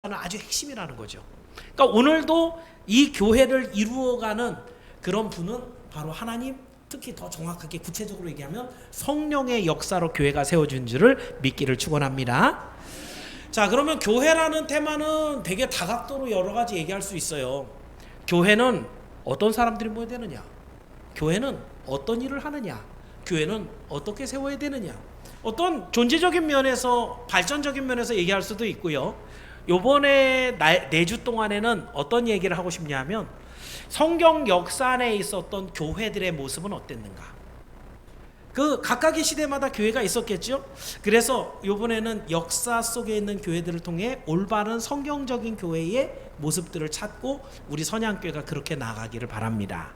아주 핵심이라는 거죠. 그러니까 오늘도 이 교회를 이루어가는 그런 분은 바로 하나님, 특히 더 정확하게 구체적으로 얘기하면 성령의 역사로 교회가 세워진 줄을 믿기를 축원합니다. 자, 그러면 교회라는 테마는 되게 다각도로 여러 가지 얘기할 수 있어요. 교회는 어떤 사람들이 모여야 되느냐? 교회는 어떤 일을 하느냐? 교회는 어떻게 세워야 되느냐? 어떤 존재적인 면에서, 발전적인 면에서 얘기할 수도 있고요. 요번에 4주 동안에는 어떤 얘기를 하고 싶냐 하면 성경 역사 안에 있었던 교회들의 모습은 어땠는가? 그 각각의 시대마다 교회가 있었겠죠. 그래서 요번에는 역사 속에 있는 교회들을 통해 올바른 성경적인 교회의 모습들을 찾고 우리 선양교회가 그렇게 나가기를 바랍니다.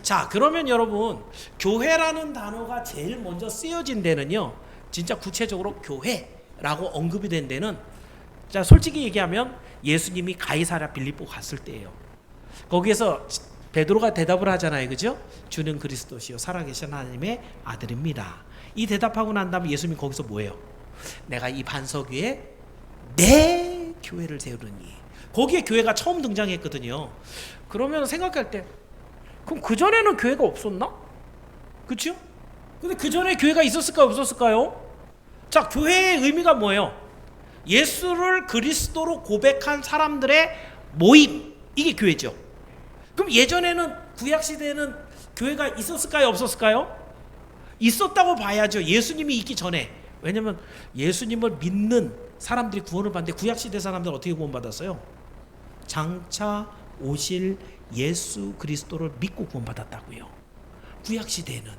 자, 그러면 여러분, 교회라는 단어가 제일 먼저 쓰여진 데는요, 진짜 구체적으로 교회라고 언급이 된 데는, 자, 솔직히 얘기하면 예수님이 가이사랴 빌립보 갔을 때예요. 거기에서 베드로가 대답을 하잖아요, 그죠? 주는 그리스도시요 살아계신 하나님의 아들입니다. 이 대답하고 난 다음에 예수님이 거기서 뭐예요? 내가 이 반석 위에 내 교회를 세우느니. 거기에 교회가 처음 등장했거든요. 그러면 생각할 때, 그럼 그 전에는 교회가 없었나? 그렇죠? 근데 그 전에 교회가 있었을까요, 없었을까요? 자, 교회의 의미가 뭐예요? 예수를 그리스도로 고백한 사람들의 모임, 이게 교회죠. 그럼 예전에는, 구약 시대에는 교회가 있었을까요, 없었을까요? 있었다고 봐야죠. 예수님이 있기 전에. 왜냐면 예수님을 믿는 사람들이 구원을 받는데, 구약 시대 사람들은 어떻게 구원받았어요? 장차 오실 예수 그리스도를 믿고 구원받았다고요, 구약 시대에는.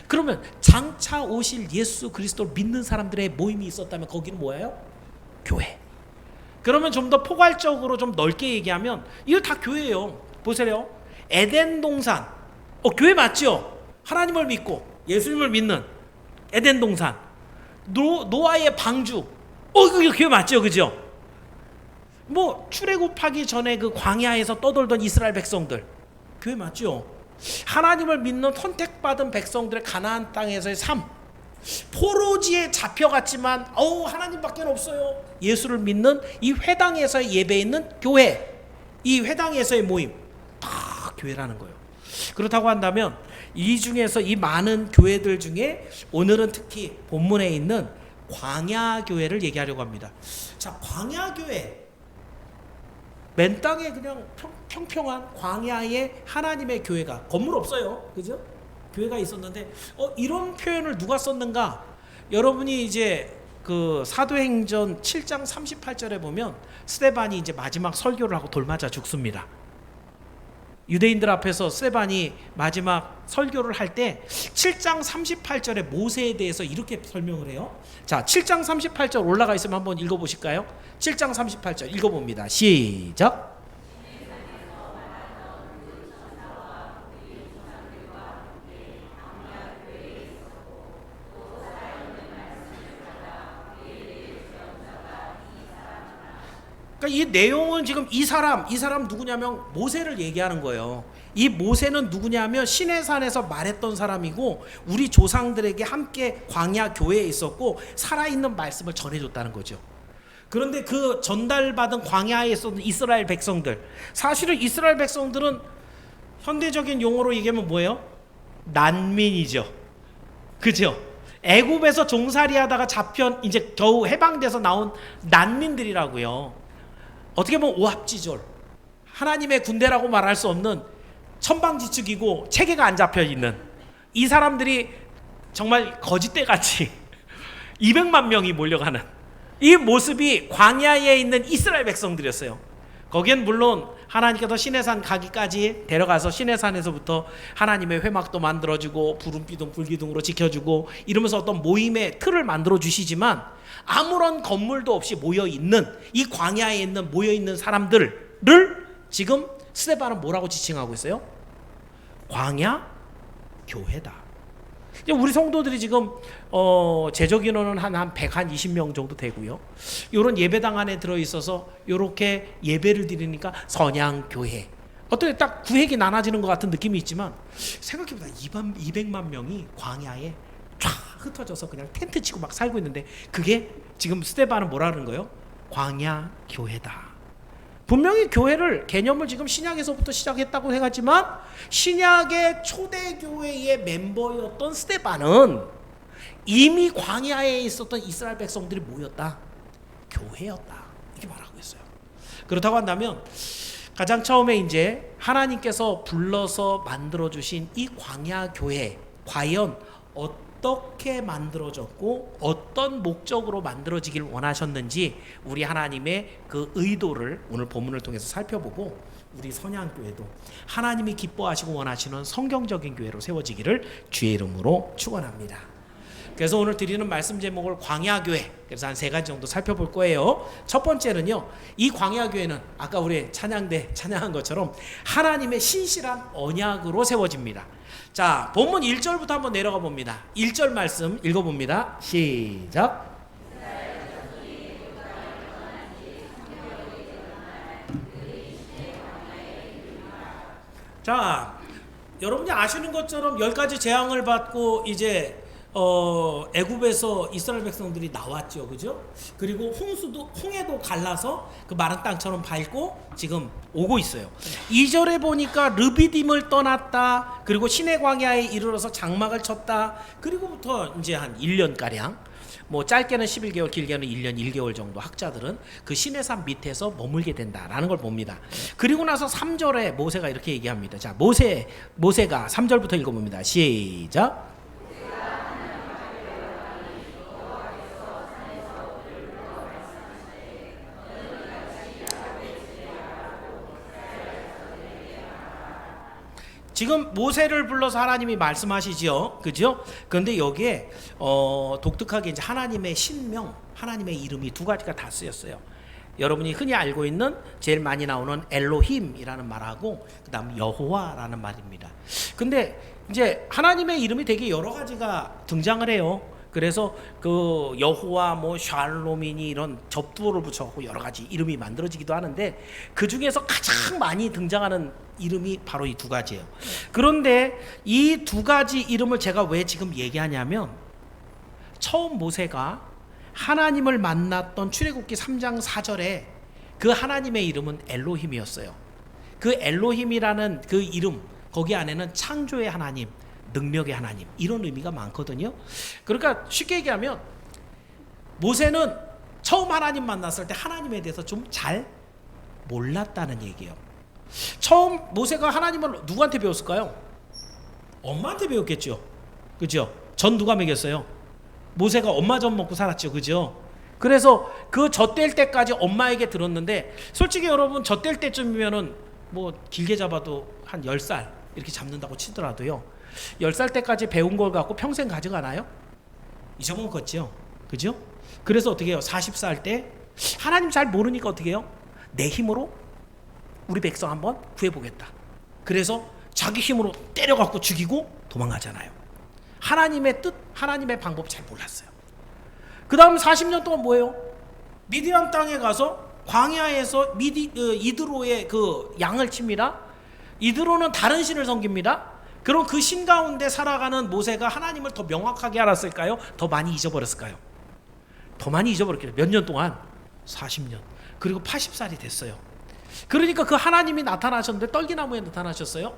그러면 장차 오실 예수 그리스도를 믿는 사람들의 모임이 있었다면 거기는 뭐예요? 교회. 그러면 좀 더 포괄적으로 좀 넓게 얘기하면 이거 다 교회예요. 보세요. 에덴 동산, 교회 맞죠? 하나님을 믿고 예수님을 믿는 에덴 동산. 노아의 방주, 이거 교회 맞죠, 그죠? 뭐 출애굽하기 전에 그 광야에서 떠돌던 이스라엘 백성들, 교회 맞죠? 하나님을 믿는 선택받은 백성들의 가나안 땅에서의 삶, 포로지에 잡혀갔지만 하나님밖에 없어요, 예수를 믿는 이 회당에서의 예배에 있는 교회, 이 회당에서의 모임, 다 교회라는 거예요. 그렇다고 한다면 이 중에서, 이 많은 교회들 중에 오늘은 특히 본문에 있는 광야교회를 얘기하려고 합니다. 자, 광야교회, 맨 땅에 그냥 평평한 광야에 하나님의 교회가, 건물 없어요, 그죠? 교회가 있었는데, 이런 표현을 누가 썼는가? 여러분이 이제 그 사도행전 7장 38절에 보면 스데반이 이제 마지막 설교를 하고 돌 맞아 죽습니다. 유대인들 앞에서 스데반이 마지막 설교를 할 때 7장 38절에 모세에 대해서 이렇게 설명을 해요. 자, 7장 38절 올라가 있으면 한번 읽어보실까요? 7장 38절 읽어봅니다. 시작. 이 내용은 지금 이 사람 누구냐면 모세를 얘기하는 거예요. 이 모세는 누구냐면 시내산에서 말했던 사람이고, 우리 조상들에게 함께 광야 교회에 있었고 살아있는 말씀을 전해줬다는 거죠. 그런데 그 전달받은 광야에 있었던 이스라엘 백성들, 사실은 이스라엘 백성들은 현대적인 용어로 얘기하면 뭐예요? 난민이죠, 그죠? 애굽에서 종살이하다가 잡혀 이제 겨우 해방돼서 나온 난민들이라고요. 어떻게 보면 오합지졸, 하나님의 군대라고 말할 수 없는 천방지축이고 체계가 안 잡혀 있는 이 사람들이 정말 거짓대같이 200만 명이 몰려가는 이 모습이 광야에 있는 이스라엘 백성들이었어요. 거기엔 물론 하나님께서 시내산 가기까지 데려가서 시내산에서부터 하나님의 회막도 만들어주고 부름기둥 불기둥으로 지켜주고 이러면서 어떤 모임의 틀을 만들어 주시지만, 아무런 건물도 없이 모여있는 이 광야에 있는 모여있는 사람들을 지금 스데반은 뭐라고 지칭하고 있어요? 광야 교회다. 우리 성도들이 지금 제적 인원은 한 120명 정도 되고요. 이런 예배당 안에 들어있어서 이렇게 예배를 드리니까 선양교회, 어떻게 딱 구획이 나눠지는 것 같은 느낌이 있지만, 생각해보다 200만 명이 광야에 쫙 흩어져서 그냥 텐트 치고 막 살고 있는데, 그게 지금 스데반은 뭐라는 거예요? 광야 교회다. 분명히 교회를 개념을 지금 신약에서부터 시작했다고 생각하지만 신약의 초대교회의 멤버였던 스데반은 이미 광야에 있었던 이스라엘 백성들이 모였다. 교회였다. 이렇게 말하고 있어요. 그렇다고 한다면 가장 처음에 이제 하나님께서 불러서 만들어주신 이 광야 교회 과연 어떻게 만들어졌고 어떤 목적으로 만들어지길 원하셨는지 우리 하나님의 그 의도를 오늘 본문을 통해서 살펴보고 우리 선양교회도 하나님이 기뻐하시고 원하시는 성경적인 교회로 세워지기를 주의 이름으로 축원합니다. 그래서 오늘 드리는 말씀 제목을 광야교회, 그래서 한 3가지 정도 살펴볼 거예요. 첫 번째는요, 이 광야교회는 아까 우리 찬양한 것처럼 하나님의 신실한 언약으로 세워집니다. 자, 본문 1절부터 한번 내려가 봅니다. 1절 말씀 읽어봅니다. 시작. 자, 여러분이 아시는 것처럼 10가지 재앙을 받고 이제 애굽에서 이스라엘 백성들이 나왔죠, 그죠? 그리고 홍해도 갈라서 그 마른 땅처럼 밟고 지금 오고 있어요. 2절에 보니까 르비딤을 떠났다. 그리고 시내 광야에 이르러서 장막을 쳤다. 그리고부터 이제 한 1년 가량, 뭐 짧게는 11개월, 길게는 1년 1개월 정도 학자들은 그 시내산 밑에서 머물게 된다라는 걸 봅니다. 그리고 나서 3절에 모세가 이렇게 얘기합니다. 자, 모세가 3절부터 읽어봅니다. 시작. 지금 모세를 불러서 하나님이 말씀하시죠, 그죠? 그런데 여기에 독특하게 이제 하나님의 신명, 하나님의 이름이 2가지가 다 쓰였어요. 여러분이 흔히 알고 있는 제일 많이 나오는 엘로힘이라는 말하고 그다음 여호와라는 말입니다. 근데 이제 하나님의 이름이 되게 여러 가지가 등장을 해요. 그래서 그 여호와 뭐 샬롬이니 이런 접두어를 붙여갖고 여러 가지 이름이 만들어지기도 하는데 그 중에서 가장 많이 등장하는 이름이 바로 이 2가지예요. 그런데 이 2가지 이름을 제가 왜 지금 얘기하냐면 처음 모세가 하나님을 만났던 출애굽기 3장 4절에 그 하나님의 이름은 엘로힘이었어요. 그 엘로힘이라는 그 이름, 거기 안에는 창조의 하나님, 능력의 하나님, 이런 의미가 많거든요. 그러니까 쉽게 얘기하면 모세는 처음 하나님 만났을 때 하나님에 대해서 좀 잘 몰랐다는 얘기예요. 처음 모세가 하나님을 누구한테 배웠을까요? 엄마한테 배웠겠죠. 그죠? 전 누가 먹였어요? 모세가 엄마 전 먹고 살았죠. 그죠? 그래서 그 젖될 때까지 엄마에게 들었는데 솔직히 여러분 젖될 때쯤이면은 뭐 길게 잡아도 한 10살 이렇게 잡는다고 치더라도요, 10살 때까지 배운 걸 갖고 평생 가져가나요? 잊어먹었죠. 그죠? 그래서 어떻게 해요? 40살 때 하나님 잘 모르니까 어떻게 해요? 내 힘으로 우리 백성 한번 구해보겠다. 그래서 자기 힘으로 때려갖고 죽이고 도망가잖아요. 하나님의 뜻, 하나님의 방법 잘 몰랐어요. 그 다음 40년 동안 뭐예요? 미디안 땅에 가서 광야에서 이드로의 그 양을 칩니다. 이드로는 다른 신을 섬깁니다. 그럼 그 신 가운데 살아가는 모세가 하나님을 더 명확하게 알았을까요? 더 많이 잊어버렸을까요? 더 많이 잊어버렸겠죠. 몇 년 동안? 40년. 그리고 80살이 됐어요. 그러니까 그 하나님이 나타나셨는데 떨기나무에 나타나셨어요.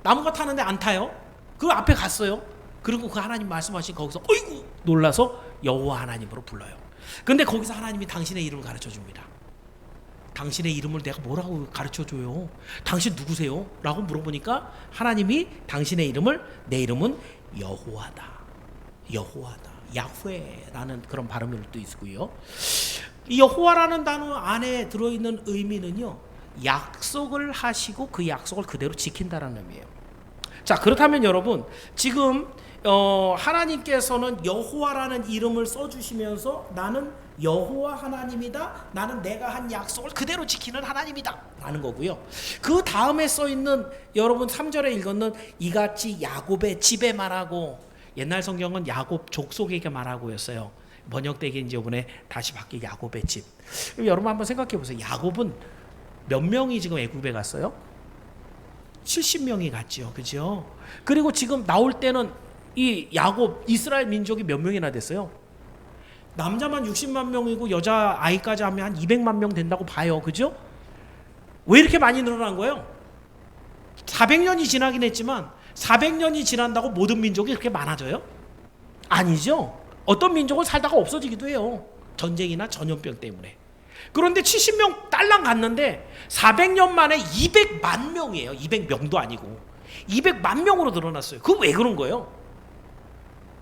나무가 타는데 안 타요. 그 앞에 갔어요. 그리고 그 하나님 말씀하신 거기서 어이구 놀라서 여호와 하나님으로 불러요. 근데 거기서 하나님이 당신의 이름을 가르쳐 줍니다. 당신의 이름을 내가 뭐라고 가르쳐줘요? 당신 누구세요? 라고 물어보니까 하나님이 당신의 이름을, 내 이름은 여호와다, 여호와다, 야훼라는 그런 발음도 있고요. 이 여호와라는 단어 안에 들어있는 의미는요, 약속을 하시고 그 약속을 그대로 지킨다라는 의미예요. 자, 그렇다면 여러분 지금 하나님께서는 여호와라는 이름을 써주시면서 나는 여호와 하나님이다, 나는 내가 한 약속을 그대로 지키는 하나님이다 라는 거고요. 그 다음에 써있는 여러분 3절에 읽었는 이같이 야곱의 집에 말하고, 옛날 성경은 야곱 족속에게 말하고였어요. 번역되게 이제 이번에 다시 바뀌 야곱의 집. 여러분 한번 생각해 보세요. 야곱은 몇 명이 지금 애굽에 갔어요? 70명이 갔죠. 그죠? 그리고 지금 나올 때는 이 야곱 이스라엘 민족이 몇 명이나 됐어요? 남자만 60만 명이고 여자 아이까지 하면 한 200만 명 된다고 봐요. 그죠? 왜 이렇게 많이 늘어난 거예요? 400년이 지나긴 했지만 400년이 지난다고 모든 민족이 그렇게 많아져요? 아니죠. 어떤 민족은 살다가 없어지기도 해요. 전쟁이나 전염병 때문에. 그런데 70명 딸랑 갔는데 400년 만에 200만 명이에요. 200명도 아니고 200만 명으로 늘어났어요. 그거 왜 그런 거예요?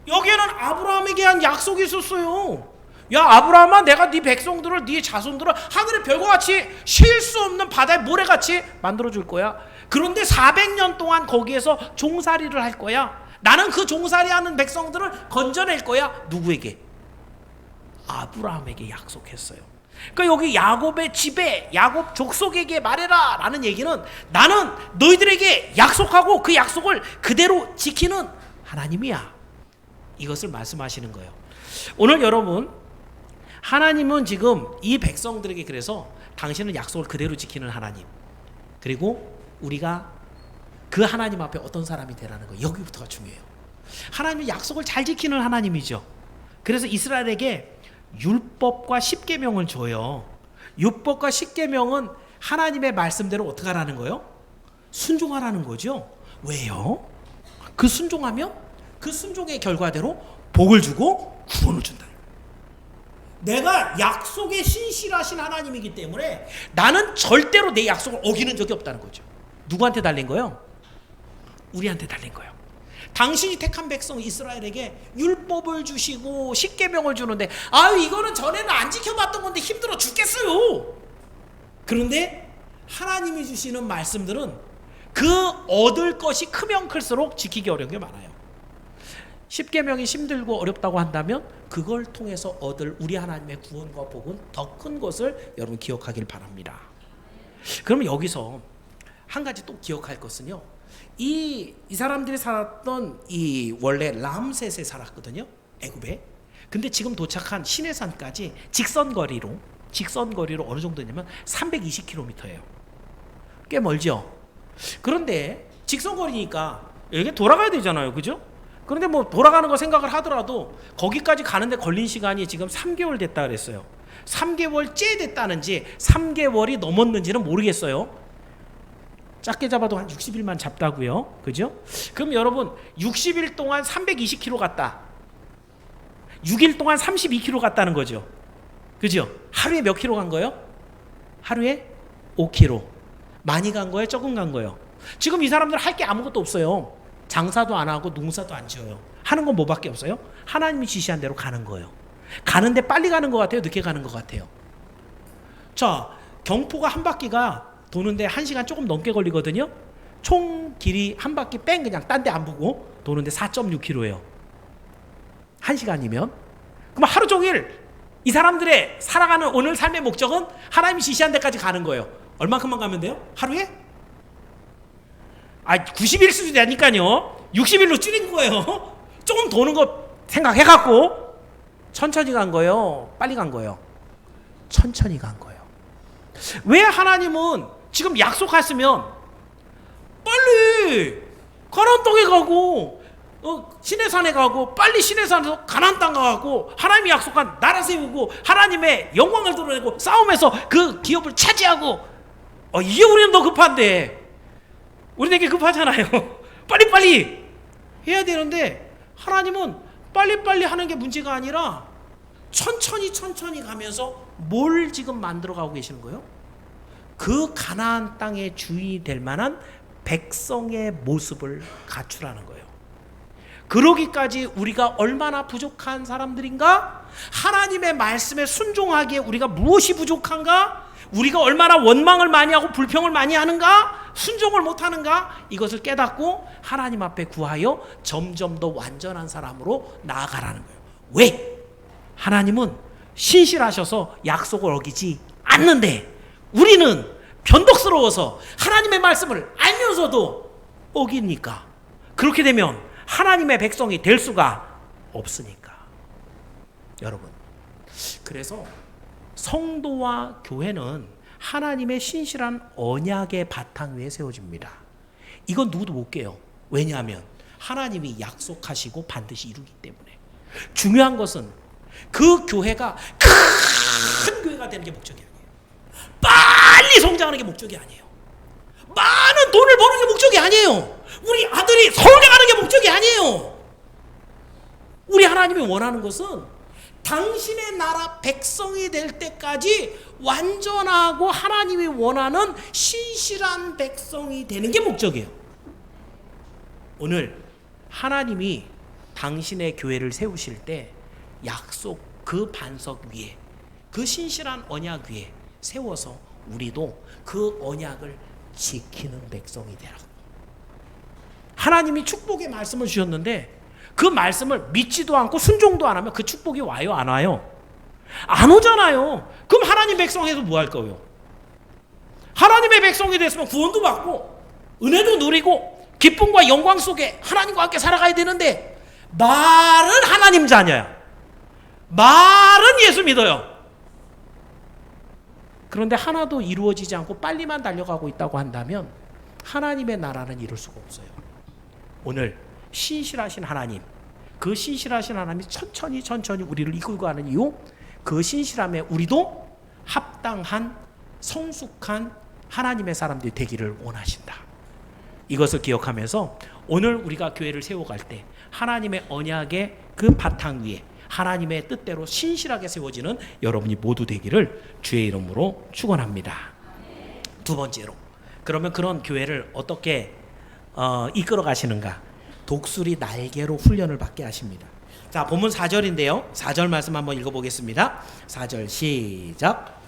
여기에는 아브라함에게 한 약속이 있었어요. 야 아브라함아, 내가 네 백성들을, 네 자손들을 하늘의 별과 같이 쉴 수 없는 바다의 모래같이 만들어줄 거야. 그런데 400년 동안 거기에서 종살이를 할 거야. 나는 그 종살이하는 백성들을 건져낼 거야. 누구에게? 아브라함에게 약속했어요. 그러니까 여기 야곱의 집에, 야곱 족속에게 말해라 라는 얘기는 나는 너희들에게 약속하고 그 약속을 그대로 지키는 하나님이야, 이것을 말씀하시는 거예요. 오늘 여러분, 하나님은 지금 이 백성들에게 그래서 당신은 약속을 그대로 지키는 하나님, 그리고 우리가 그 하나님 앞에 어떤 사람이 되라는 거예요. 여기부터가 중요해요. 하나님은 약속을 잘 지키는 하나님이죠. 그래서 이스라엘에게 율법과 십계명을 줘요. 율법과 십계명은 하나님의 말씀대로 어떻게 하라는 거예요? 순종하라는 거죠. 왜요? 그 순종하면 그 순종의 결과대로 복을 주고 구원을 준다. 내가 약속에 신실하신 하나님이기 때문에 나는 절대로 내 약속을 어기는 적이 없다는 거죠. 누구한테 달린 거예요? 우리한테 달린 거예요. 당신이 택한 백성 이스라엘에게 율법을 주시고 십계명을 주는데, 아유 이거는 전에는 안 지켜봤던 건데 힘들어 죽겠어요. 그런데 하나님이 주시는 말씀들은 그 얻을 것이 크면 클수록 지키기 어려운 게 많아요. 십계명이 힘들고 어렵다고 한다면 그걸 통해서 얻을 우리 하나님의 구원과 복은 더 큰 것을 여러분 기억하길 바랍니다. 그러면 여기서 한 가지 또 기억할 것은요, 이 사람들이 살았던 이 원래 람셋에 살았거든요, 애굽에. 근데 지금 도착한 시내산까지 직선거리로 어느 정도냐면 320km예요. 꽤 멀죠. 그런데 직선거리니까 여기 돌아가야 되잖아요, 그죠? 그런데 뭐 돌아가는 거 생각을 하더라도 거기까지 가는데 걸린 시간이 지금 3개월 됐다 그랬어요. 3개월째 됐다는지 3개월이 넘었는지는 모르겠어요. 작게 잡아도 한 60일만 잡다고요, 그죠? 그럼 여러분 60일 동안 320km 갔다, 6일 동안 32km 갔다는 거죠, 그죠? 하루에 몇 킬로 간 거예요? 하루에 5km. 많이 간 거예요, 적은 간 거예요? 지금 이 사람들 할 게 아무것도 없어요. 장사도 안 하고 농사도 안 지어요. 하는 건 뭐밖에 없어요? 하나님이 지시한 대로 가는 거예요. 가는데 빨리 가는 것 같아요, 늦게 가는 것 같아요? 자, 경포가 한 바퀴가 도는데 1시간 조금 넘게 걸리거든요. 총 길이 한 바퀴 뺑 그냥 딴 데 안 보고 도는데 4.6km예요. 1시간이면. 그럼 하루 종일 이 사람들의 살아가는 오늘 삶의 목적은 하나님이 지시한 데까지 가는 거예요. 얼마큼만 가면 돼요? 하루에? 90일 수도 되니까요. 60일로 줄인 거예요. 조금 도는 거 생각해갖고 천천히 간 거예요, 빨리 간 거예요? 천천히 간 거예요. 왜 하나님은 지금 약속했으면 빨리 가나안 땅에 가고 시내산에 가고 빨리 시내산에서 가나안 땅 가고 하나님이 약속한 나라 세우고 하나님의 영광을 드러내고 싸움에서 그 기업을 차지하고, 이게 우리는 더 급한데, 우리는 되게 급하잖아요. 빨리빨리 해야 되는데 하나님은 빨리빨리 하는 게 문제가 아니라 천천히 가면서 뭘 지금 만들어가고 계시는 거예요? 그 가나안 땅의 주인이 될 만한 백성의 모습을 갖추라는 거예요. 그러기까지 우리가 얼마나 부족한 사람들인가? 하나님의 말씀에 순종하기에 우리가 무엇이 부족한가? 우리가 얼마나 원망을 많이 하고 불평을 많이 하는가? 순종을 못하는가? 이것을 깨닫고 하나님 앞에 구하여 점점 더 완전한 사람으로 나아가라는 거예요. 왜? 하나님은 신실하셔서 약속을 어기지 않는데 우리는 변덕스러워서 하나님의 말씀을 알면서도 어기니까, 그렇게 되면 하나님의 백성이 될 수가 없으니까. 여러분, 그래서 성도와 교회는 하나님의 신실한 언약의 바탕 위에 세워집니다. 이건 누구도 못 깨요. 왜냐하면 하나님이 약속하시고 반드시 이루기 때문에. 중요한 것은 그 교회가 큰 교회가 되는 게 목적이 아니에요. 빨리 성장하는 가는 게 목적이 아니에요. 많은 돈을 버는 게 목적이 아니에요. 우리 아들이 서울에 가는 게 목적이 아니에요. 우리 하나님이 원하는 것은 당신의 나라 백성이 될 때까지 완전하고 하나님이 원하는 신실한 백성이 되는 게 목적이에요. 오늘 하나님이 당신의 교회를 세우실 때 약속 그 반석 위에, 그 신실한 언약 위에 세워서 우리도 그 언약을 지키는 백성이 되라고. 하나님이 축복의 말씀을 주셨는데 그 말씀을 믿지도 않고 순종도 안 하면 그 축복이 와요, 안 와요? 안 오잖아요. 그럼 하나님 백성에서 뭐 할 거예요? 하나님의 백성이 됐으면 구원도 받고 은혜도 누리고 기쁨과 영광 속에 하나님과 함께 살아가야 되는데, 말은 하나님 자녀야, 말은 예수 믿어요. 그런데 하나도 이루어지지 않고 빨리만 달려가고 있다고 한다면 하나님의 나라는 이룰 수가 없어요. 오늘 신실하신 하나님, 그 신실하신 하나님이 천천히 우리를 이끌고 가는 이유, 그 신실함에 우리도 합당한 성숙한 하나님의 사람들이 되기를 원하신다. 이것을 기억하면서 오늘 우리가 교회를 세워갈 때 하나님의 언약의 그 바탕 위에 하나님의 뜻대로 신실하게 세워지는 여러분이 모두 되기를 주의 이름으로 축원합니다. 두 번째로, 그러면 그런 교회를 어떻게 이끌어 가시는가? 독수리 날개로 훈련을 받게 하십니다. 자, 본문 4절인데요. 4절 말씀 한번 읽어보겠습니다. 4절 시작.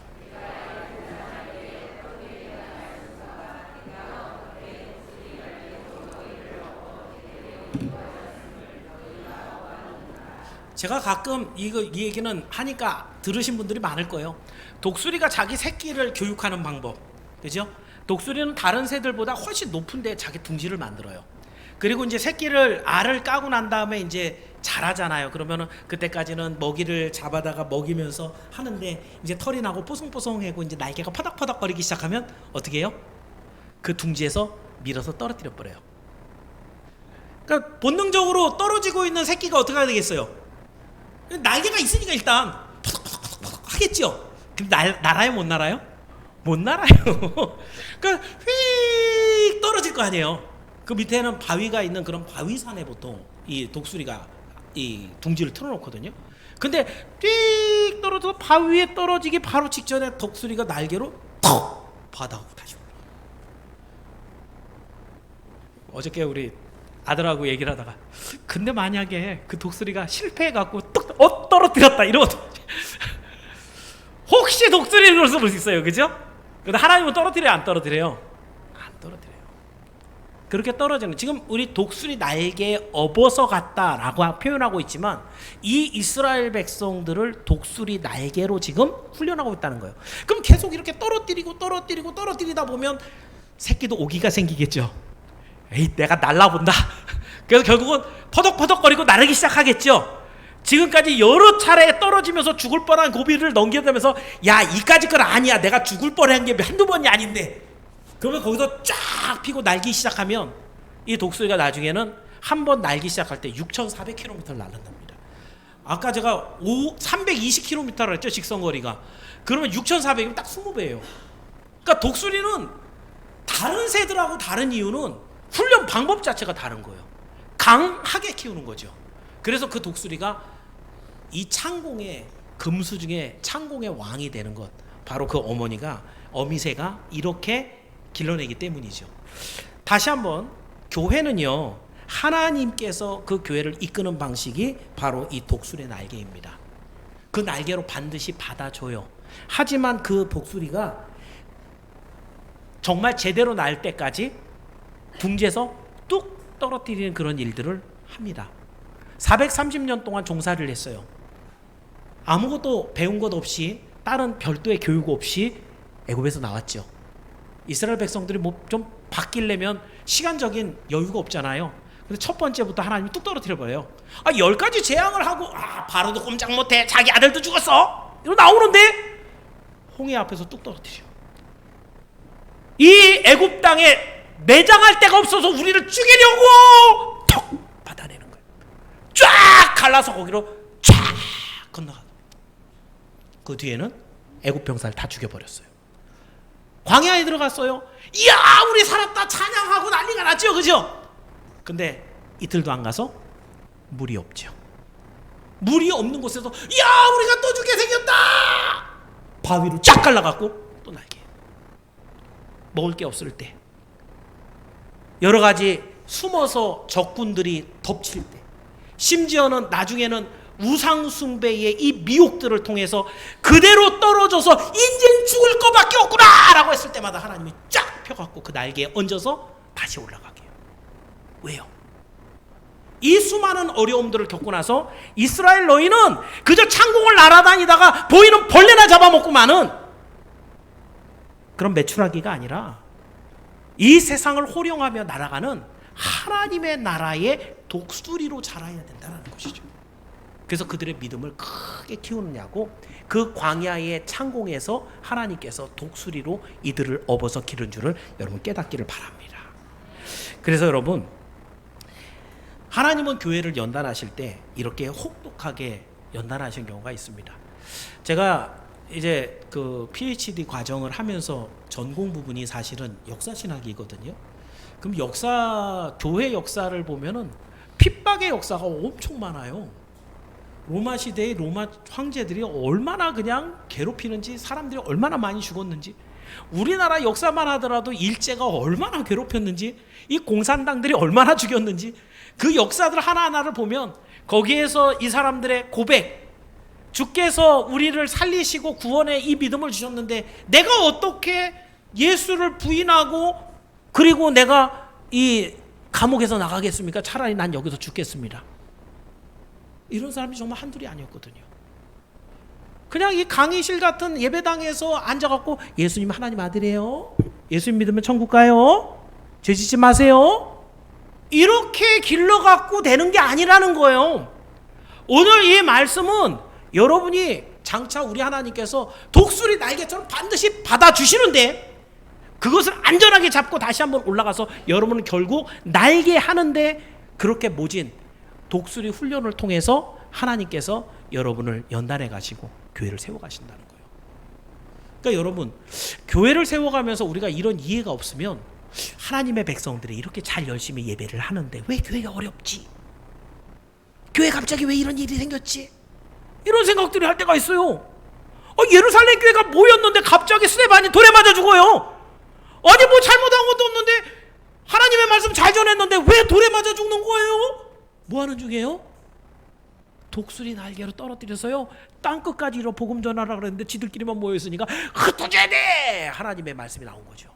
제가 가끔 이 얘기는 하니까 들으신 분들이 많을 거예요. 독수리가 자기 새끼를 교육하는 방법, 그죠? 독수리는 다른 새들보다 훨씬 높은데 자기 둥지를 만들어요. 그리고 이제 알을 까고 난 다음에 이제 자라잖아요. 그러면은 그때까지는 먹이를 잡아다가 먹이면서 하는데 이제 털이 나고 뽀송뽀송하고 이제 날개가 퍼덕퍼덕거리기 시작하면 어떻게 해요? 그 둥지에서 밀어서 떨어뜨려 버려요. 그러니까 본능적으로 떨어지고 있는 새끼가 어떻게 해야 되겠어요? 날개가 있으니까 일단 퍼덕퍼덕 하겠죠. 그럼 날아요, 못 날아요? 못 날아요. 그러니까 휙 떨어질 거 아니에요. 그 밑에는 바위가 있는 그런 바위산에 보통 이 독수리가 이 둥지를 틀어놓거든요. 근데 띡 떨어져서 바위에 떨어지기 바로 직전에 독수리가 날개로 턱 바닥으로 다시 올라. 어저께 우리 아들하고 얘기를 하다가, 근데 만약에 그 독수리가 실패해갖고 뚝 떨어뜨렸다 이러면 혹시 독수리를 그럴 수 있어요, 그죠? 근데 하나님은 떨어뜨려요, 안 떨어뜨려요? 안 떨어뜨려요. 그렇게 떨어지는, 지금 우리 독수리 날개에 업어서 갔다라고 표현하고 있지만 이 이스라엘 백성들을 독수리 날개로 지금 훈련하고 있다는 거예요. 그럼 계속 이렇게 떨어뜨리다 보면 새끼도 오기가 생기겠죠. 에이, 내가 날라본다. 그래서 결국은 퍼덕퍼덕거리고 나르기 시작하겠죠. 지금까지 여러 차례 떨어지면서 죽을 뻔한 고비를 넘겨가면서, 야, 이까짓 건 아니야, 내가 죽을 뻔한 게 한두 번이 아닌데, 그러면 거기서 쫙 피고 날기 시작하면 이 독수리가 나중에는 한 번 날기 시작할 때 6,400km를 날른답니다. 아까 제가 320km라고 했죠, 직선거리가. 그러면 6,400이면 딱 20배예요. 그러니까 독수리는 다른 새들하고 다른 이유는 훈련 방법 자체가 다른 거예요. 강하게 키우는 거죠. 그래서 그 독수리가 이 창공의 금수 중에 창공의 왕이 되는 것, 바로 그 어미새가 이렇게 길러내기 때문이죠. 다시 한번, 교회는요, 하나님께서 그 교회를 이끄는 방식이 바로 이 독수리의 날개입니다. 그 날개로 반드시 받아줘요. 하지만 그 독수리가 정말 제대로 날 때까지 둥지에서 뚝 떨어뜨리는 그런 일들을 합니다. 430년 동안 종사를 했어요. 아무것도 배운 것 없이, 다른 별도의 교육 없이 애굽에서 나왔죠. 이스라엘 백성들이 뭐 좀 바뀌려면 시간적인 여유가 없잖아요. 근데 첫 번째부터 하나님이 뚝 떨어뜨려 버려요. 10가지 재앙을 하고, 바로도 꼼짝 못해, 자기 아들도 죽었어, 이러 나오는데 홍해 앞에서 뚝 떨어뜨려. 이 애굽 땅에 매장할 데가 없어서 우리를 죽이려고 턱 받아내는 거예요. 쫙 갈라서 거기로 쫙 건너가. 그 뒤에는 애굽 병사를 다 죽여버렸어요. 광야에 들어갔어요. 이야, 우리 살았다 찬양하고 난리가 났죠, 그죠? 근데 이틀도 안 가서 물이 없죠. 물이 없는 곳에서 야, 우리가 또 죽게 생겼다. 바위로 쫙 갈라갖고 또 날개. 먹을 게 없을 때, 여러 가지 숨어서 적군들이 덮칠 때, 심지어는 나중에는 우상 숭배의 이 미혹들을 통해서 그대로 떨어져서 인생 죽을 거밖에 없구나 라고 했을 때마다 하나님이 쫙 펴갖고 그 날개에 얹어서 다시 올라가게 해요. 왜요? 이 수많은 어려움들을 겪고 나서 이스라엘 너희는 그저 창공을 날아다니다가 보이는 벌레나 잡아먹고만은 그런 메추라기가 아니라 이 세상을 호령하며 날아가는 하나님의 나라의 독수리로 자라야 된다는 것이죠. 그래서 그들의 믿음을 크게 키우느냐고, 그 광야의 창공에서 하나님께서 독수리로 이들을 업어서 기른 줄을 여러분 깨닫기를 바랍니다. 그래서 여러분, 하나님은 교회를 연단하실 때 이렇게 혹독하게 연단하신 경우가 있습니다. 제가 이제 그 PhD 과정을 하면서 전공 부분이 사실은 역사신학이거든요. 그럼 교회 역사를 보면은 핍박의 역사가 엄청 많아요. 로마 시대의 로마 황제들이 얼마나 그냥 괴롭히는지, 사람들이 얼마나 많이 죽었는지, 우리나라 역사만 하더라도 일제가 얼마나 괴롭혔는지, 이 공산당들이 얼마나 죽였는지, 그 역사들 하나하나를 보면 거기에서 이 사람들의 고백, 주께서 우리를 살리시고 구원의 이 믿음을 주셨는데 내가 어떻게 예수를 부인하고 그리고 내가 이 감옥에서 나가겠습니까? 차라리 난 여기서 죽겠습니다. 이런 사람이 정말 한둘이 아니었거든요. 그냥 이 강의실 같은 예배당에서 앉아갖고 예수님 하나님 아들이에요, 예수님 믿으면 천국 가요, 죄 짓지 마세요, 이렇게 길러갖고 되는 게 아니라는 거예요. 오늘 이 말씀은 여러분이 장차 우리 하나님께서 독수리 날개처럼 반드시 받아주시는데, 그것을 안전하게 잡고 다시 한번 올라가서 여러분은 결국 날개 하는데 그렇게 모진 독수리 훈련을 통해서 하나님께서 여러분을 연단해 가시고 교회를 세워 가신다는 거예요. 그러니까 여러분, 교회를 세워가면서 우리가 이런 이해가 없으면 하나님의 백성들이 이렇게 잘 열심히 예배를 하는데 왜 교회가 어렵지? 교회 갑자기 왜 이런 일이 생겼지? 이런 생각들이 할 때가 있어요. 예루살렘 교회가 모였는데 갑자기 스데반이 돌에 맞아 죽어요. 아니 뭐 잘못한 것도 없는데 하나님의 말씀 잘 전했는데 왜 돌에 맞아 죽는 거예요? 뭐 하는 중이에요? 독수리 날개로 떨어뜨려서요 땅끝까지 이로 복음 전하라 그랬는데 지들끼리만 모여있으니까 흩어져야 돼! 하나님의 말씀이 나온 거죠.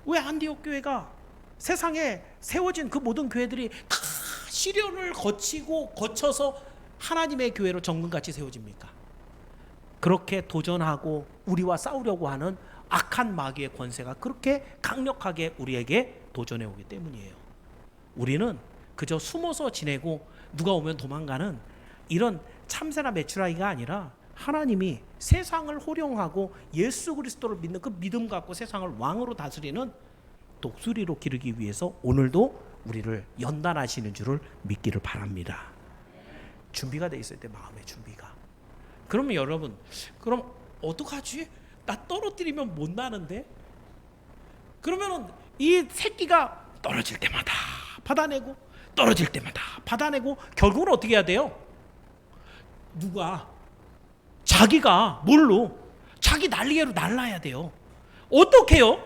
왜 안디옥 교회가 세상에 세워진 그 모든 교회들이 다 시련을 거쳐서 하나님의 교회로 정금같이 세워집니까? 그렇게 도전하고 우리와 싸우려고 하는 악한 마귀의 권세가 그렇게 강력하게 우리에게 도전해 오기 때문이에요. 우리는 그저 숨어서 지내고 누가 오면 도망가는 이런 참새나 메추라기가 아니라 하나님이 세상을 호령하고 예수 그리스도를 믿는 그 믿음 갖고 세상을 왕으로 다스리는 독수리로 기르기 위해서 오늘도 우리를 연단하시는 줄을 믿기를 바랍니다. 준비가 돼 있어야 돼, 마음의 준비가. 그러면 여러분, 그럼 어떡하지? 나 떨어뜨리면 못 나는데? 그러면은 이 새끼가 떨어질 때마다 받아내고 떨어질 때마다 받아내고 결국은 어떻게 해야 돼요? 자기가 뭘로? 자기 날개로 날라야 돼요. 어떻게요?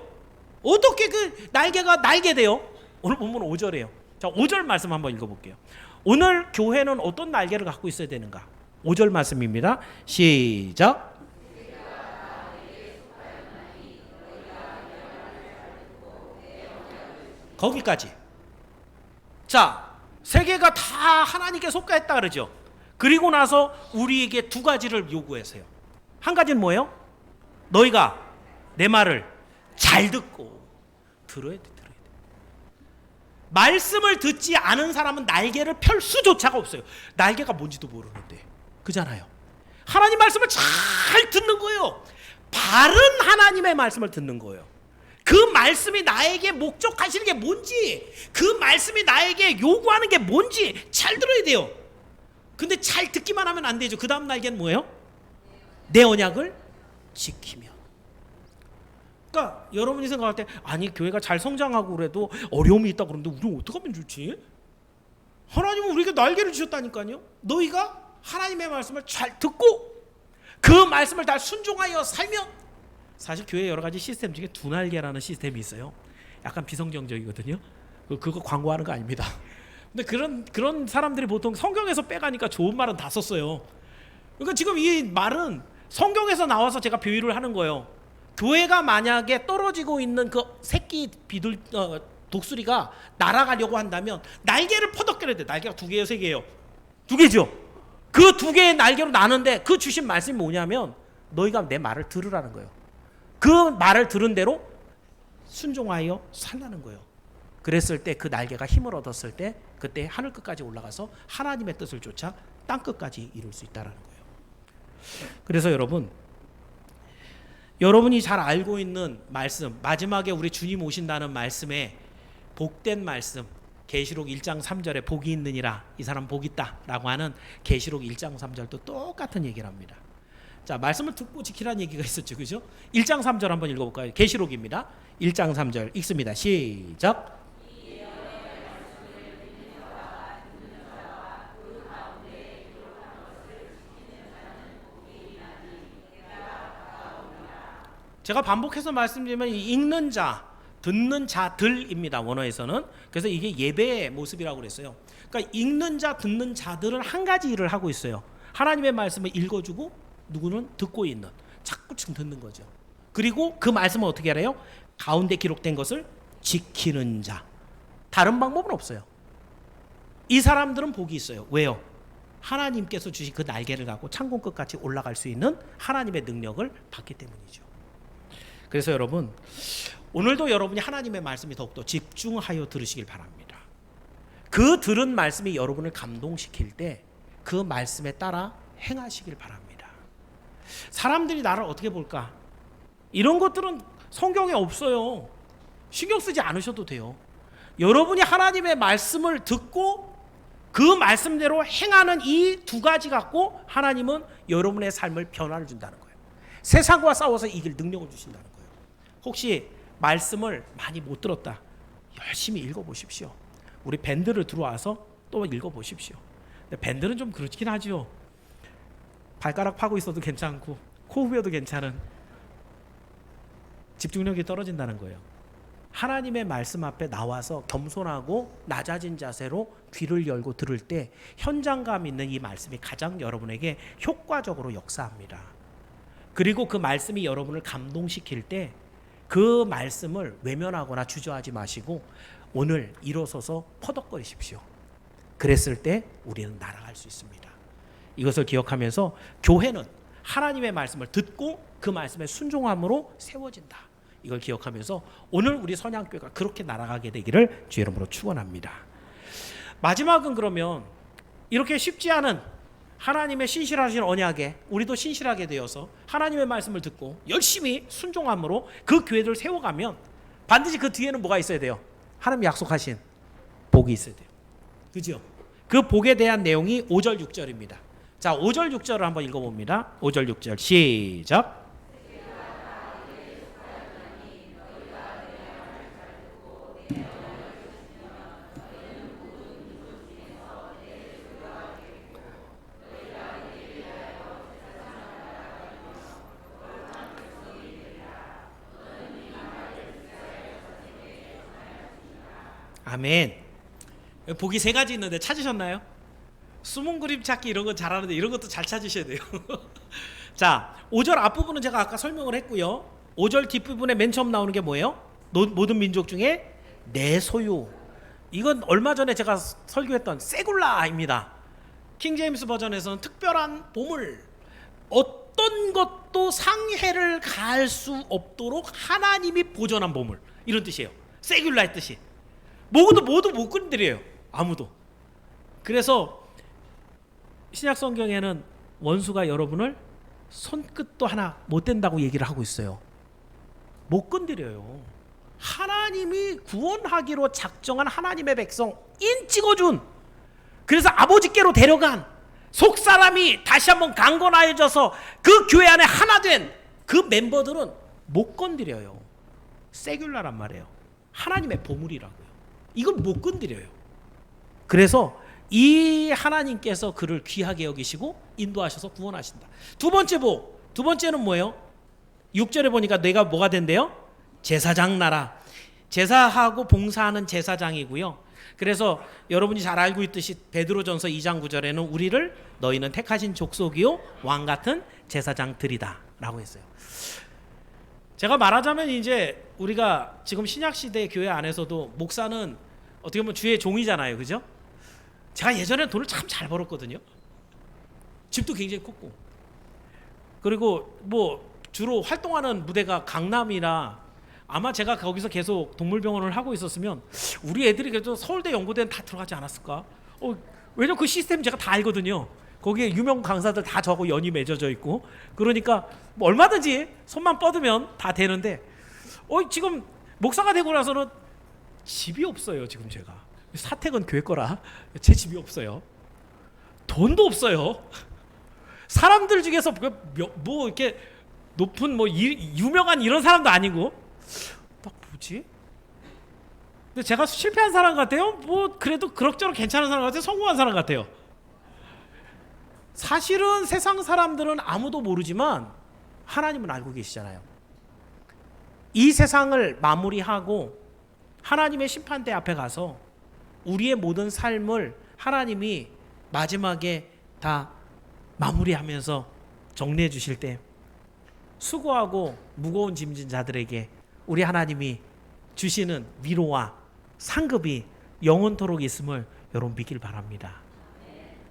어떻게 그 날개가 날게 돼요? 오늘 본문 5절이에요. 자, 5절 말씀 한번 읽어볼게요. 오늘 교회는 어떤 날개를 갖고 있어야 되는가? 5절 말씀입니다. 시작. 거기까지. 자, 세계가 다 하나님께 속가했다 그러죠. 그리고 나서 우리에게 두 가지를 요구했어요. 한 가지는 뭐예요? 너희가 내 말을 잘 듣고 들어야 돼. 말씀을 듣지 않은 사람은 날개를 펼 수조차가 없어요. 날개가 뭔지도 모르는데. 그잖아요. 하나님 말씀을 잘 듣는 거예요. 바른 하나님의 말씀을 듣는 거예요. 그 말씀이 나에게 목적하시는 게 뭔지, 그 말씀이 나에게 요구하는 게 뭔지 잘 들어야 돼요. 근데 잘 듣기만 하면 안 되죠. 그 다음 날개는 뭐예요? 내 언약을 지키며. 그러니까 여러분이 생각할 때 아니 교회가 잘 성장하고 그래도 어려움이 있다 그러는데 우리는 어떻게 하면 좋지? 하나님은 우리에게 날개를 주셨다니까요. 너희가 하나님의 말씀을 잘 듣고 그 말씀을 다 순종하여 살면, 사실 교회 여러 가지 시스템 중에 두 날개라는 시스템이 있어요. 약간 비성경적이거든요. 그거 광고하는 거 아닙니다. 근데 그런 사람들이 보통 성경에서 빼가니까 좋은 말은 다 썼어요. 그러니까 지금 이 말은 성경에서 나와서 제가 비유를 하는 거예요. 교회가 만약에 떨어지고 있는 그 새끼 독수리가 날아가려고 한다면 날개를 퍼덕거려야 돼. 날개가 2개예요, 3개예요? 2개죠. 그 2개의 날개로 나는데 그 주신 말씀이 뭐냐면 너희가 내 말을 들으라는 거예요. 그 말을 들은 대로 순종하여 살라는 거예요. 그랬을 때 그 날개가 힘을 얻었을 때 그때 하늘 끝까지 올라가서 하나님의 뜻을 쫓아 땅 끝까지 이룰 수 있다는 거예요. 그래서 여러분이 잘 알고 있는 말씀, 마지막에 우리 주님 오신다는 말씀에 복된 말씀, 계시록 1장 3절에 복이 있느니라, 이 사람 복 있다 라고 하는 계시록 1장 3절도 똑같은 얘기를 합니다. 자, 말씀을 듣고 지키라는 얘기가 있었죠, 그죠? 1장 3절 한번 읽어볼까요? 계시록입니다. 1장 3절 읽습니다. 시작. 제가 반복해서 말씀드리면 읽는 자, 듣는 자들입니다. 원어에서는. 그래서 이게 예배의 모습이라고 그랬어요. 그러니까 읽는 자, 듣는 자들은 한 가지 일을 하고 있어요. 하나님의 말씀을 읽어주고 누구는 듣고 있는, 자꾸 듣는 거죠. 그리고 그 말씀은 어떻게 하래요? 가운데 기록된 것을 지키는 자. 다른 방법은 없어요. 이 사람들은 복이 있어요. 왜요? 하나님께서 주신 그 날개를 갖고 창공 끝까지 올라갈 수 있는 하나님의 능력을 받기 때문이죠. 그래서 여러분, 오늘도 여러분이 하나님의 말씀이 더욱더 집중하여 들으시길 바랍니다. 그 들은 말씀이 여러분을 감동시킬 때 그 말씀에 따라 행하시길 바랍니다. 사람들이 나를 어떻게 볼까? 이런 것들은 성경에 없어요. 신경 쓰지 않으셔도 돼요. 여러분이 하나님의 말씀을 듣고 그 말씀대로 행하는 이 2가지 갖고 하나님은 여러분의 삶을 변화를 준다는 거예요. 세상과 싸워서 이길 능력을 주신다는 거예요. 혹시 말씀을 많이 못 들었다, 열심히 읽어보십시오. 우리 밴드를 들어와서 또 읽어보십시오. 근데 밴드는 좀 그렇긴 하죠. 발가락 파고 있어도 괜찮고 코 후벼도 괜찮은, 집중력이 떨어진다는 거예요. 하나님의 말씀 앞에 나와서 겸손하고 낮아진 자세로 귀를 열고 들을 때 현장감 있는 이 말씀이 가장 여러분에게 효과적으로 역사합니다. 그리고 그 말씀이 여러분을 감동시킬 때 그 말씀을 외면하거나 주저하지 마시고 오늘 일어서서 퍼덕거리십시오. 그랬을 때 우리는 날아갈 수 있습니다. 이것을 기억하면서 교회는 하나님의 말씀을 듣고 그 말씀에 순종함으로 세워진다. 이걸 기억하면서 오늘 우리 선양교회가 그렇게 날아가게 되기를 주의 이름으로 축원합니다. 마지막은 그러면 이렇게 쉽지 않은 하나님의 신실하신 언약에 우리도 신실하게 되어서 하나님의 말씀을 듣고 열심히 순종함으로 그 교회를 세워가면 반드시 그 뒤에는 뭐가 있어야 돼요? 하나님 약속하신 복이 있어야 돼요. 그죠? 그 복에 대한 내용이 5절 6절입니다. 자, 5절 6절을 한번 읽어봅니다. 5절 6절 시작. 아멘. 복이 3가지 있는데 찾으셨나요? 숨은 그림 찾기 이런 거 잘하는데 이런 것도 잘 찾으셔야 돼요. 자, 5절 앞부분은 제가 아까 설명을 했고요. 5절 뒷부분에 맨 처음 나오는 게 뭐예요? 모든 민족 중에 내 소유. 이건 얼마 전에 제가 설교했던 세굴라입니다. 킹제임스 버전에서는 특별한 보물, 어떤 것도 상해를 가할 수 없도록 하나님이 보존한 보물, 이런 뜻이에요. 세굴라의 뜻이. 모두 못 건드려요. 아무도. 그래서 신약 성경에는 원수가 여러분을 손끝도 하나 못 댄다고 얘기를 하고 있어요. 못 건드려요. 하나님이 구원하기로 작정한 하나님의 백성 인 찍어준, 그래서 아버지께로 데려간 속사람이 다시 한번 강건하여져서 그 교회 안에 하나 된 그 멤버들은 못 건드려요. 세귤라란 말이에요. 하나님의 보물이라고요. 이걸 못 건드려요. 그래서 이 하나님께서 그를 귀하게 여기시고 인도하셔서 구원하신다. 두 번째는 뭐예요? 6절에 보니까 내가 뭐가 된대요? 제사장 나라. 제사하고 봉사하는 제사장이고요. 그래서 여러분이 잘 알고 있듯이 베드로전서 2장 9절에는 우리를 너희는 택하신 족속이요 왕 같은 제사장들이다 라고 했어요. 제가 말하자면 이제 우리가 지금 신약시대 교회 안에서도 목사는 어떻게 보면 주의 종이잖아요. 그죠? 제가 예전에 돈을 참 잘 벌었거든요. 집도 굉장히 컸고. 그리고 뭐 주로 활동하는 무대가 강남이라 아마 제가 거기서 계속 동물병원을 하고 있었으면 우리 애들이 그래도 서울대 연고대는 다 들어가지 않았을까? 왜냐면 그 시스템 제가 다 알거든요. 거기에 유명 강사들 다 저하고 연이 맺어져 있고 그러니까 뭐 얼마든지 손만 뻗으면 다 되는데 지금 목사가 되고 나서는 집이 없어요. 지금 제가 사택은 교회 거라 제 집이 없어요. 돈도 없어요. 사람들 중에서 뭐 이렇게 높은 뭐 유명한 이런 사람도 아니고 딱 뭐지? 근데 제가 실패한 사람 같아요? 뭐 그래도 그럭저럭 괜찮은 사람 같아요? 성공한 사람 같아요? 사실은 세상 사람들은 아무도 모르지만 하나님은 알고 계시잖아요. 이 세상을 마무리하고 하나님의 심판대 앞에 가서 우리의 모든 삶을 하나님이 마지막에 다 마무리하면서 정리해 주실 때 수고하고 무거운 짐진 자들에게 우리 하나님이 주시는 위로와 상급이 영원토록 있음을 여러분 믿길 바랍니다.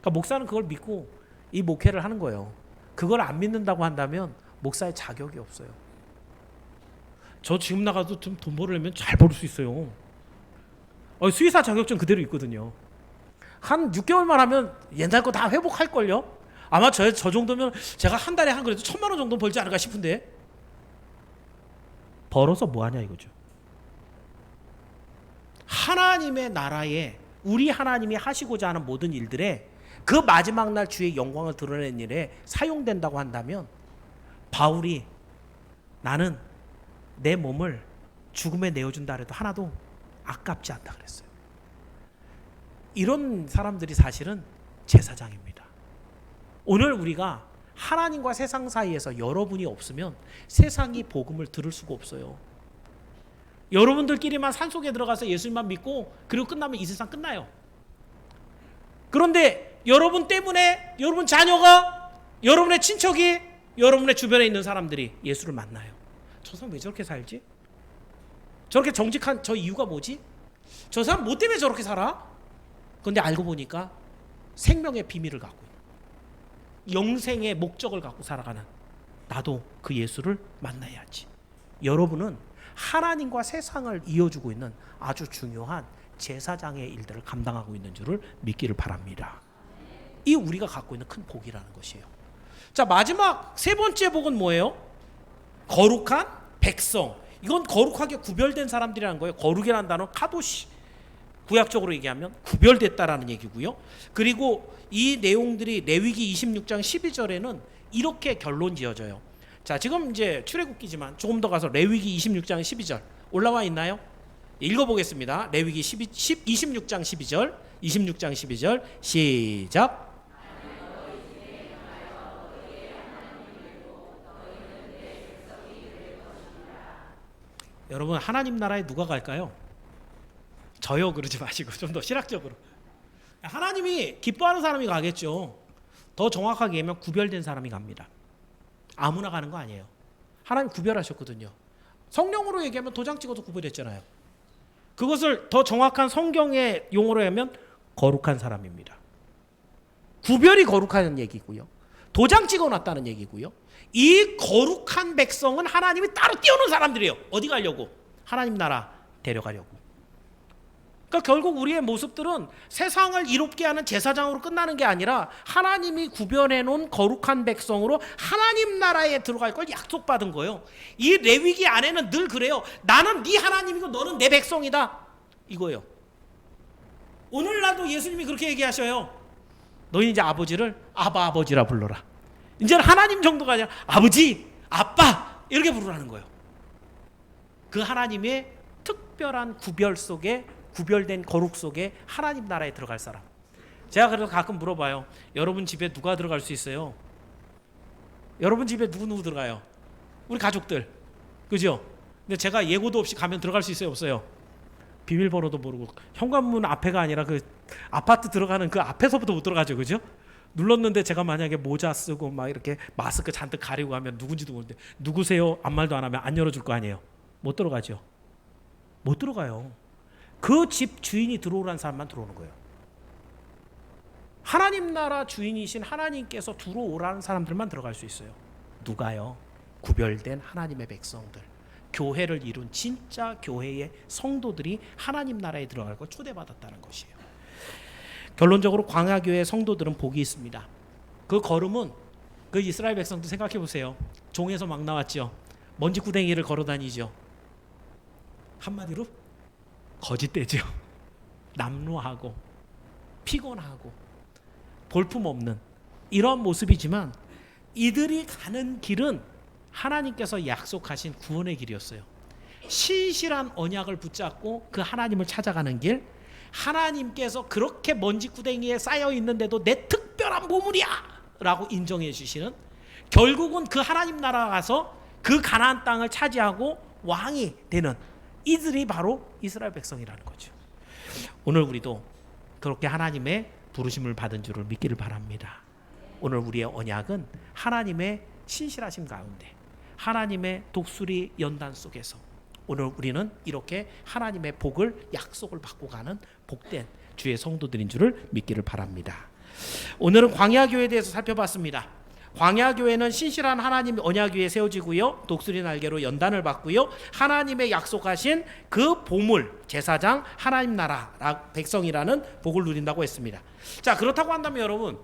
그러니까 목사는 그걸 믿고 이 목회를 하는 거예요. 그걸 안 믿는다고 한다면 목사의 자격이 없어요. 저 지금 나가도 좀 돈 벌으려면 잘 벌 수 있어요. 수의사 자격증 그대로 있거든요. 한 6개월만 하면 옛날 거 다 회복할걸요? 아마 저 정도면 제가 한 달에 한 그래도 1,000만 원 정도 벌지 않을까 싶은데 벌어서 뭐하냐 이거죠. 하나님의 나라에 우리 하나님이 하시고자 하는 모든 일들에 그 마지막 날 주의 영광을 드러내는 일에 사용된다고 한다면 바울이 나는 내 몸을 죽음에 내어준다 해도 하나도 아깝지 않다 그랬어요. 이런 사람들이 사실은 제사장입니다. 오늘 우리가 하나님과 세상 사이에서 여러분이 없으면 세상이 복음을 들을 수가 없어요. 여러분들끼리만 산속에 들어가서 예수님만 믿고 그리고 끝나면 이 세상 끝나요. 그런데 여러분 때문에 여러분 자녀가 여러분의 친척이 여러분의 주변에 있는 사람들이 예수를 만나요. 저 사람 왜 저렇게 살지? 저렇게 정직한 저 이유가 뭐지? 저 사람 뭐 때문에 저렇게 살아? 그런데 알고 보니까 생명의 비밀을 갖고 영생의 목적을 갖고 살아가는 나도 그 예수를 만나야지. 여러분은 하나님과 세상을 이어주고 있는 아주 중요한 제사장의 일들을 감당하고 있는 줄을 믿기를 바랍니다. 이 우리가 갖고 있는 큰 복이라는 것이에요. 자, 마지막 세 번째 복은 뭐예요? 거룩한 백성. 이건 거룩하게 구별된 사람들이라는 거예요. 거룩이라는 단어는 카도시, 구약적으로 얘기하면 구별됐다라는 얘기고요. 그리고 이 내용들이 레위기 26장 12절에는 이렇게 결론 지어져요. 자, 지금 이제 출애굽기지만 조금 더 가서 레위기 26장 12절 올라와 있나요? 읽어보겠습니다. 레위기 26장 12절 26장 12절 시작. 여러분, 하나님 나라에 누가 갈까요? 저요 그러지 마시고 좀 더 실학적으로 하나님이 기뻐하는 사람이 가겠죠. 더 정확하게 얘기하면 구별된 사람이 갑니다. 아무나 가는 거 아니에요. 하나님 구별하셨거든요. 성령으로 얘기하면 도장 찍어서 구별했잖아요. 그것을 더 정확한 성경의 용어로 하면 거룩한 사람입니다. 구별이 거룩한 얘기고요. 도장 찍어놨다는 얘기고요. 이 거룩한 백성은 하나님이 따로 띄워놓은 사람들이에요. 어디 가려고? 하나님 나라 데려가려고. 그러니까 결국 우리의 모습들은 세상을 이롭게 하는 제사장으로 끝나는 게 아니라 하나님이 구별해 놓은 거룩한 백성으로 하나님 나라에 들어갈 걸 약속받은 거예요. 이 레위기 안에는 늘 그래요. 나는 네 하나님이고 너는 내 백성이다. 이거예요. 오늘날도 예수님이 그렇게 얘기하셔요. 너희 이제 아버지를 아버지라 불러라. 이제는 하나님 정도가 아니라 아버지, 아빠 이렇게 부르라는 거예요. 그 하나님의 특별한 구별 속에, 구별된 거룩 속에 하나님 나라에 들어갈 사람. 제가 그래서 가끔 물어봐요. 여러분 집에 누가 들어갈 수 있어요? 여러분 집에 누구 들어가요? 우리 가족들, 그죠? 근데 제가 예고도 없이 가면 들어갈 수 있어요, 없어요? 비밀번호도 모르고 현관문 앞에가 아니라 그 아파트 들어가는 그 앞에서부터 못 들어가죠, 그죠? 눌렀는데 제가 만약에 모자 쓰고 막 이렇게 마스크 잔뜩 가리고 하면 누군지도 모르는데 누구세요? 아무 말도 안 하면 안 열어줄 거 아니에요? 못 들어가죠. 못 들어가요. 그 집 주인이 들어오라는 사람만 들어오는 거예요. 하나님 나라 주인이신 하나님께서 들어오라는 사람들만 들어갈 수 있어요. 누가요? 구별된 하나님의 백성들, 교회를 이룬 진짜 교회의 성도들이 하나님 나라에 들어가고 초대받았다는 것이에요. 결론적으로 광야교회 성도들은 복이 있습니다. 그 걸음은 그 이스라엘 백성도 생각해 보세요. 종에서 막 나왔죠. 먼지 구덩이를 걸어 다니죠. 한마디로 거짓되죠. 남루하고 피곤하고 볼품없는 이런 모습이지만 이들이 가는 길은 하나님께서 약속하신 구원의 길이었어요. 신실한 언약을 붙잡고 그 하나님을 찾아가는 길, 하나님께서 그렇게 먼지 구덩이에 쌓여 있는데도 내 특별한 보물이야 라고 인정해 주시는, 결국은 그 하나님 나라 가서 그 가나안 땅을 차지하고 왕이 되는 이들이 바로 이스라엘 백성이라는 거죠. 오늘 우리도 그렇게 하나님의 부르심을 받은 줄을 믿기를 바랍니다. 오늘 우리의 언약은 하나님의 신실하심 가운데, 하나님의 독수리 연단 속에서 오늘 우리는 이렇게 하나님의 복을, 약속을 받고 가는 복된 주의 성도들인 줄을 믿기를 바랍니다. 오늘은 광야교회에 대해서 살펴봤습니다. 광야교회는 신실한 하나님 언약 위에 세워지고요, 독수리 날개로 연단을 받고요, 하나님의 약속하신 그 보물, 제사장, 하나님 나라 백성이라는 복을 누린다고 했습니다. 자, 그렇다고 한다면 여러분,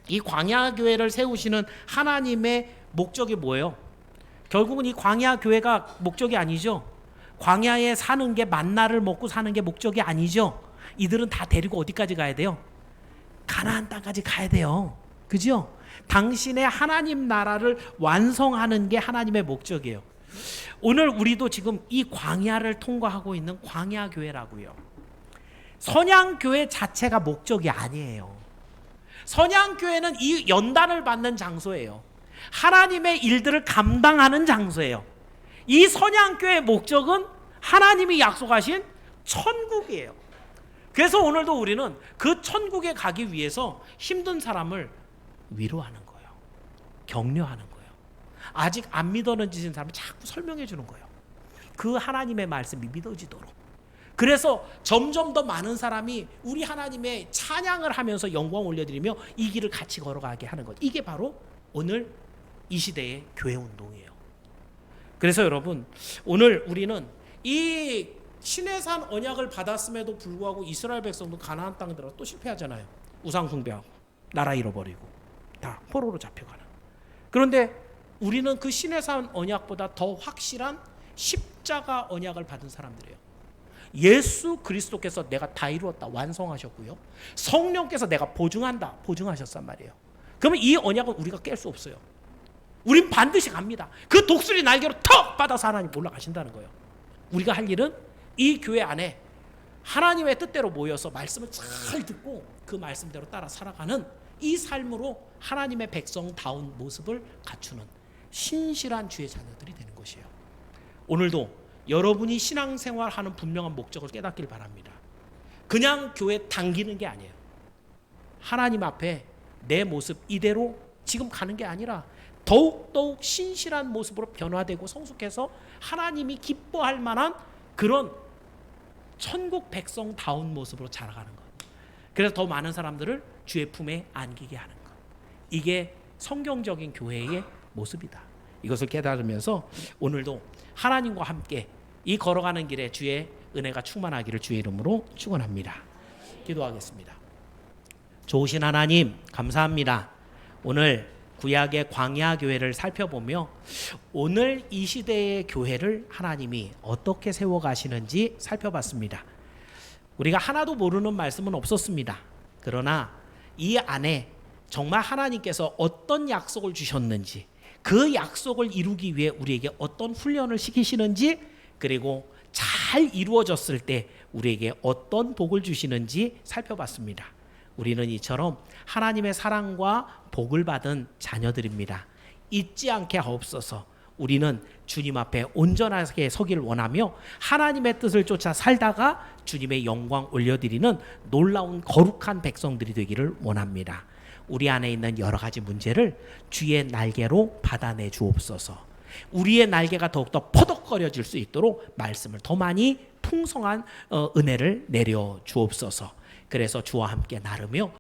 이 광야교회를 세우시는 하나님의 목적이 뭐예요? 결국은 이 광야교회가 목적이 아니죠. 광야에 사는 게, 만나를 먹고 사는 게 목적이 아니죠. 이들은 다 데리고 어디까지 가야 돼요? 가나안 땅까지 가야 돼요. 그죠? 당신의 하나님 나라를 완성하는 게 하나님의 목적이에요. 오늘 우리도 지금 이 광야를 통과하고 있는 광야교회라고요. 선양교회 자체가 목적이 아니에요. 선양교회는 이 연단을 받는 장소예요. 하나님의 일들을 감당하는 장소예요. 이 선양교회의 목적은 하나님이 약속하신 천국이에요. 그래서 오늘도 우리는 그 천국에 가기 위해서 힘든 사람을 위로하는 거예요. 격려하는 거예요. 아직 안 믿어지는 사람을 자꾸 설명해 주는 거예요. 그 하나님의 말씀이 믿어지도록. 그래서 점점 더 많은 사람이 우리 하나님의 찬양을 하면서 영광 올려드리며 이 길을 같이 걸어가게 하는 것. 이게 바로 오늘 이 시대의 교회 운동이에요. 그래서 여러분, 오늘 우리는 이 시내산 언약을 받았음에도 불구하고 이스라엘 백성도 가나안 땅에 들어가 또 실패하잖아요. 우상 숭배하고 나라 잃어버리고 다 포로로 잡혀가는. 그런데 우리는 그 시내산 언약보다 더 확실한 십자가 언약을 받은 사람들이에요. 예수 그리스도께서 내가 다 이루었다, 완성하셨고요, 성령께서 내가 보증한다, 보증하셨단 말이에요. 그러면 이 언약은 우리가 깰 수 없어요. 우린 반드시 갑니다. 그 독수리 날개로 턱 받아서 하나님 올라가신다는 거예요. 우리가 할 일은 이 교회 안에 하나님의 뜻대로 모여서 말씀을 잘 듣고 그 말씀대로 따라 살아가는 이 삶으로 하나님의 백성다운 모습을 갖추는 신실한 주의 자녀들이 되는 것이에요. 오늘도 여러분이 신앙생활하는 분명한 목적을 깨닫길 바랍니다. 그냥 교회 당기는 게 아니에요. 하나님 앞에 내 모습 이대로 지금 가는 게 아니라 더욱 신실한 모습으로 변화되고 성숙해서 하나님이 기뻐할 만한 그런 천국 백성다운 모습으로 자라가는 것. 그래서 더 많은 사람들을 주의 품에 안기게 하는 것. 이게 성경적인 교회의 모습이다. 이것을 깨달으면서 오늘도 하나님과 함께 이 걸어가는 길에 주의 은혜가 충만하기를 주의 이름으로 축원합니다. 기도하겠습니다. 좋으신 하나님, 감사합니다. 오늘 구약의 광야 교회를 살펴보며 오늘 이 시대의 교회를 하나님이 어떻게 세워가시는지 살펴봤습니다. 우리가 하나도 모르는 말씀은 없었습니다. 그러나 이 안에 정말 하나님께서 어떤 약속을 주셨는지, 그 약속을 이루기 위해 우리에게 어떤 훈련을 시키시는지 그리고 잘 이루어졌을 때 우리에게 어떤 복을 주시는지 살펴봤습니다. 우리는 이처럼 하나님의 사랑과 복을 받은 자녀들입니다. 잊지 않게 하옵소서. 우리는 주님 앞에 온전하게 서기를 원하며 하나님의 뜻을 쫓아 살다가 주님의 영광 올려드리는 놀라운 거룩한 백성들이 되기를 원합니다. 우리 안에 있는 여러 가지 문제를 주의 날개로 받아내 주옵소서. 우리의 날개가 더욱더 퍼덕거려질 수 있도록 말씀을 더 많이 풍성한 은혜를 내려 주옵소서. 그래서 주와 함께 나르며